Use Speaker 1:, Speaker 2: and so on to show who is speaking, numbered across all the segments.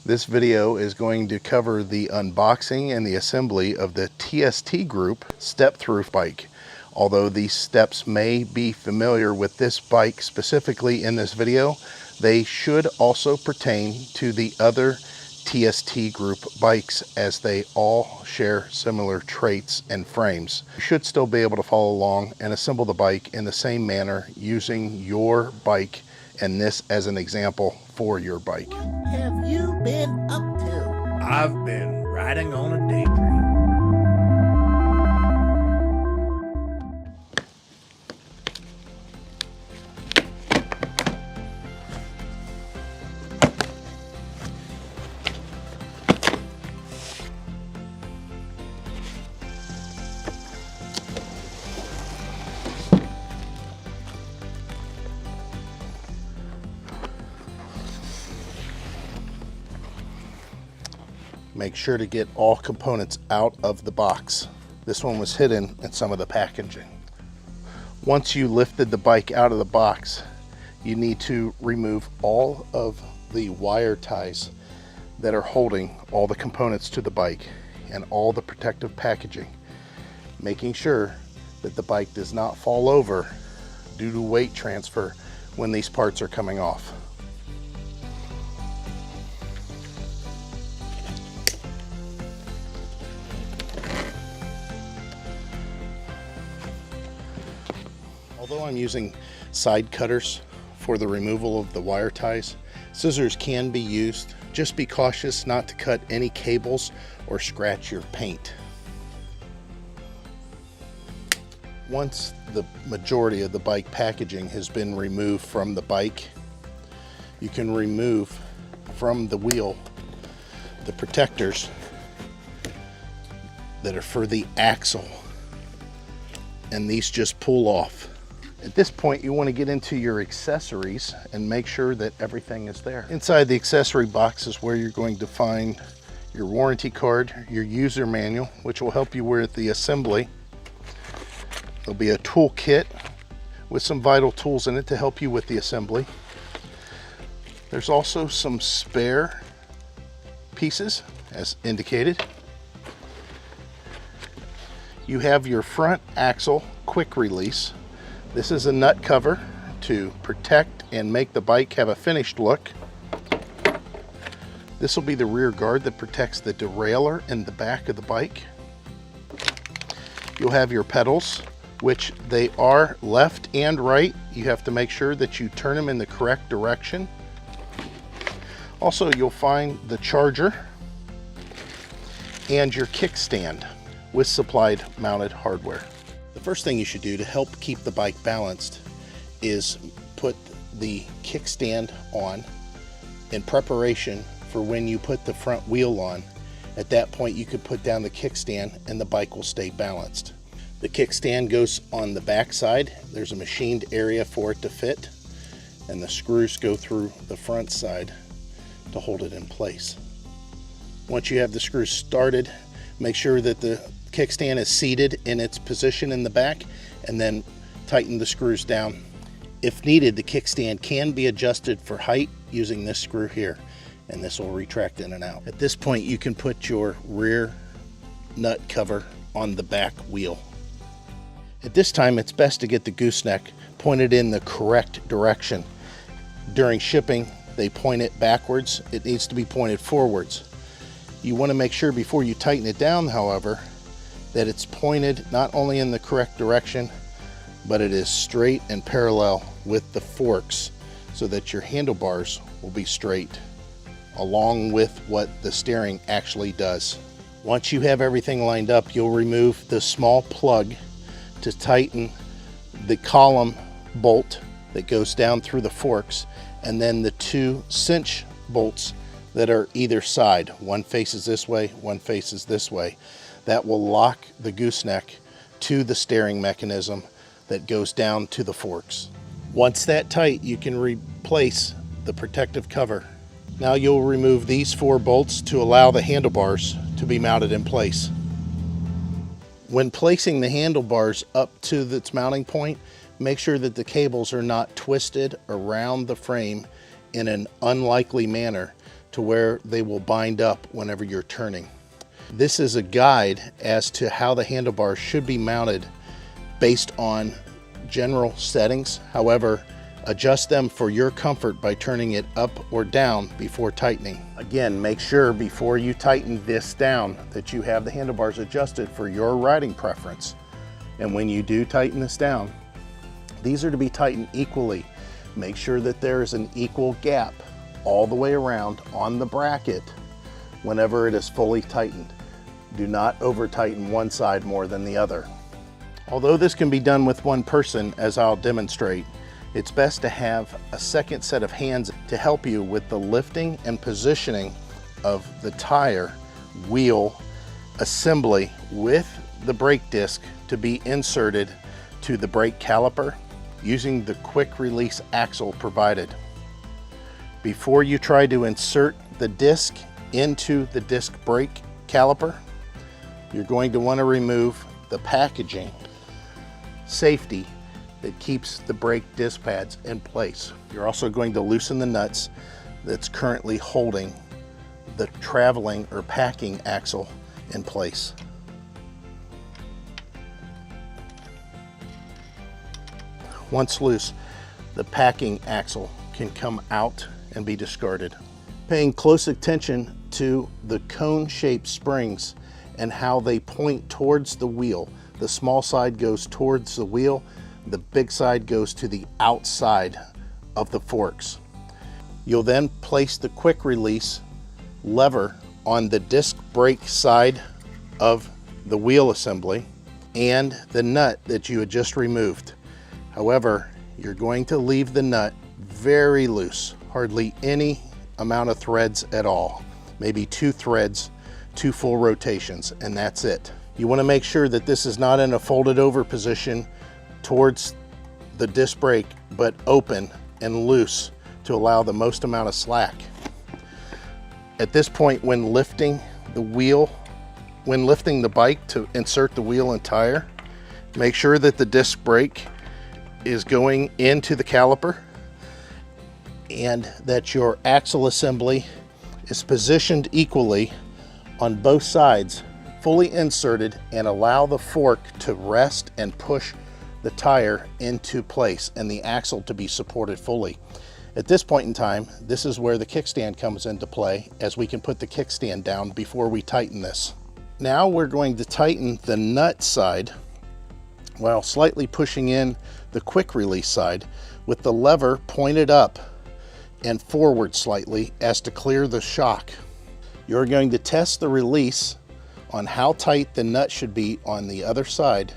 Speaker 1: This video is going to cover the unboxing and the assembly of the TST Group step-through bike. Although these steps may be familiar with this bike specifically in this video, they should also pertain to the other TST Group bikes, as they all share similar traits and frames. You should still be able to follow along and assemble the bike in the same manner using your bike, and this as an example for your bike.
Speaker 2: What have you been up to?
Speaker 3: I've been riding on a daydream.
Speaker 1: Make sure to get all components out of the box. This one was hidden in some of the packaging. Once you lifted the bike out of the box, you need to remove all of the wire ties that are holding all the components to the bike and all the protective packaging, making sure that the bike does not fall over due to weight transfer when these parts are coming off. Although I'm using side cutters for the removal of the wire ties, scissors can be used. Just be cautious not to cut any cables or scratch your paint. Once the majority of the bike packaging has been removed from the bike, you can remove from the wheel the protectors that are for the axle, and these just pull off. At this point, you want to get into your accessories and make sure that everything is there. Inside the accessory box is where you're going to find your warranty card, your user manual, which will help you with the assembly. There'll be a tool kit with some vital tools in it to help you with the assembly. There's also some spare pieces as indicated. You have your front axle quick release. This is a nut cover to protect and make the bike have a finished look. This will be the rear guard that protects the derailleur in the back of the bike. You'll have your pedals, which they are left and right. You have to make sure that you turn them in the correct direction. Also, you'll find the charger and your kickstand with supplied mounted hardware. The first thing you should do to help keep the bike balanced is put the kickstand on in preparation for when you put the front wheel on. At that point, you could put down the kickstand and the bike will stay balanced. The kickstand goes on the back side. There's a machined area for it to fit, and the screws go through the front side to hold it in place. Once you have the screws started, make sure that the kickstand is seated in its position in the back, and then tighten the screws down. If needed, the kickstand can be adjusted for height using this screw here, and this will retract in and out. At this point, you can put your rear nut cover on the back wheel. At this time, it's best to get the gooseneck pointed in the correct direction. During shipping, they point it backwards. It needs to be pointed forwards. You want to make sure before you tighten it down, however, that it's pointed not only in the correct direction, but it is straight and parallel with the forks so that your handlebars will be straight, along with what the steering actually does. Once you have everything lined up, you'll remove the small plug to tighten the column bolt that goes down through the forks, and then the two cinch bolts that are either side. One faces this way, one faces this way. That will lock the gooseneck to the steering mechanism that goes down to the forks. Once that tight, you can replace the protective cover. Now you'll remove these 4 bolts to allow the handlebars to be mounted in place. When placing the handlebars up to its mounting point, make sure that the cables are not twisted around the frame in an unlikely manner to where they will bind up whenever you're turning. This is a guide as to how the handlebars should be mounted based on general settings. However, adjust them for your comfort by turning it up or down before tightening. Again, make sure before you tighten this down that you have the handlebars adjusted for your riding preference. And when you do tighten this down, these are to be tightened equally. Make sure that there is an equal gap all the way around on the bracket whenever it is fully tightened. Do not over tighten one side more than the other. Although this can be done with one person, as I'll demonstrate, it's best to have a second set of hands to help you with the lifting and positioning of the tire wheel assembly with the brake disc to be inserted to the brake caliper using the quick release axle provided. Before you try to insert the disc into the disc brake caliper, you're going to want to remove the packaging safety that keeps the brake disc pads in place. You're also going to loosen the nuts that's currently holding the traveling or packing axle in place. Once loose, the packing axle can come out and be discarded. Paying close attention to the cone-shaped springs and how they point towards the wheel. The small side goes towards the wheel, the big side goes to the outside of the forks. You'll then place the quick release lever on the disc brake side of the wheel assembly and the nut that you had just removed. However, you're going to leave the nut very loose, hardly any amount of threads at all. Maybe 2 threads, 2 full rotations, and that's it. You want to make sure that this is not in a folded over position towards the disc brake, but open and loose to allow the most amount of slack. At this point, when lifting the bike to insert the wheel and tire, make sure that the disc brake is going into the caliper and that your axle assembly is positioned equally on both sides, fully inserted, and allow the fork to rest and push the tire into place and the axle to be supported fully. At this point in time, this is where the kickstand comes into play, as we can put the kickstand down before we tighten this. Now we're going to tighten the nut side while slightly pushing in the quick release side with the lever pointed up and forward slightly as to clear the shock. You're going to test the release on how tight the nut should be on the other side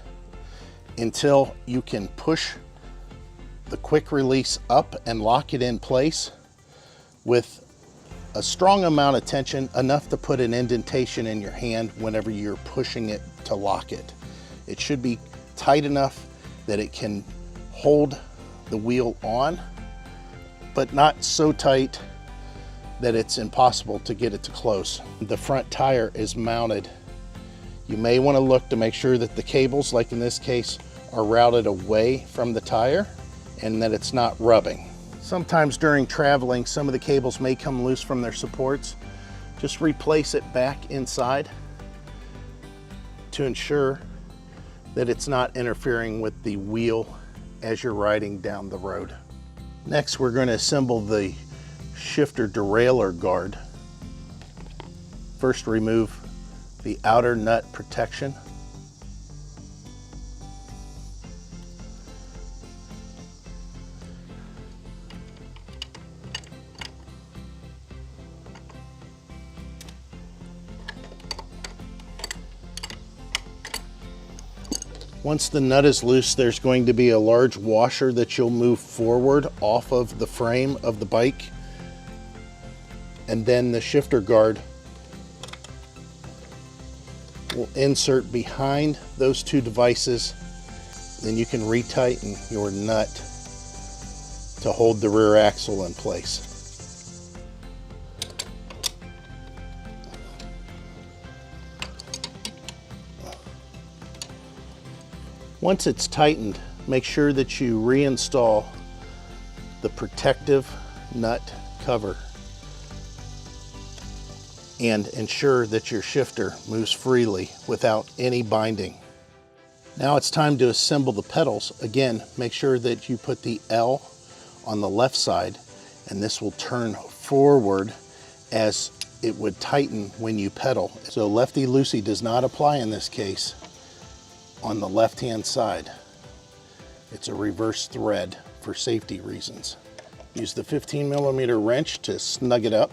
Speaker 1: until you can push the quick release up and lock it in place with a strong amount of tension, enough to put an indentation in your hand whenever you're pushing it to lock it. It should be tight enough that it can hold the wheel on, but not so tight that it's impossible to get it to close. The front tire is mounted. You may want to look to make sure that the cables, like in this case, are routed away from the tire and that it's not rubbing. Sometimes during traveling, some of the cables may come loose from their supports. Just replace it back inside to ensure that it's not interfering with the wheel as you're riding down the road. Next, we're going to assemble the shifter derailleur guard. First, remove the outer nut protection. Once the nut is loose, there's going to be a large washer that you'll move forward off of the frame of the bike, and then the shifter guard will insert behind those 2 devices. Then you can retighten your nut to hold the rear axle in place. Once it's tightened, make sure that you reinstall the protective nut cover and ensure that your shifter moves freely without any binding. Now it's time to assemble the pedals. Again, make sure that you put the L on the left side, and this will turn forward as it would tighten when you pedal. So lefty-loosey does not apply in this case on the left-hand side. It's a reverse thread for safety reasons. Use the 15mm wrench to snug it up,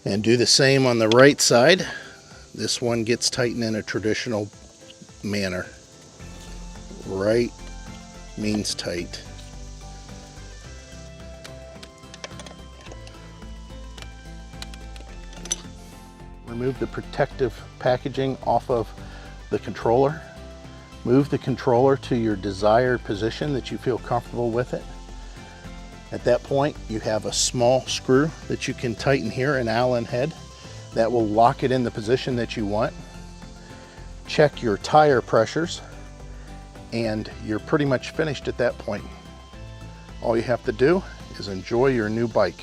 Speaker 1: and do the same on the right side. This one gets tightened in a traditional manner. Right means tight. Remove the protective packaging off of the controller. Move the controller to your desired position that you feel comfortable with it. At that point, you have a small screw that you can tighten here, an Allen head, that will lock it in the position that you want. Check your tire pressures, and you're pretty much finished at that point. All you have to do is enjoy your new bike.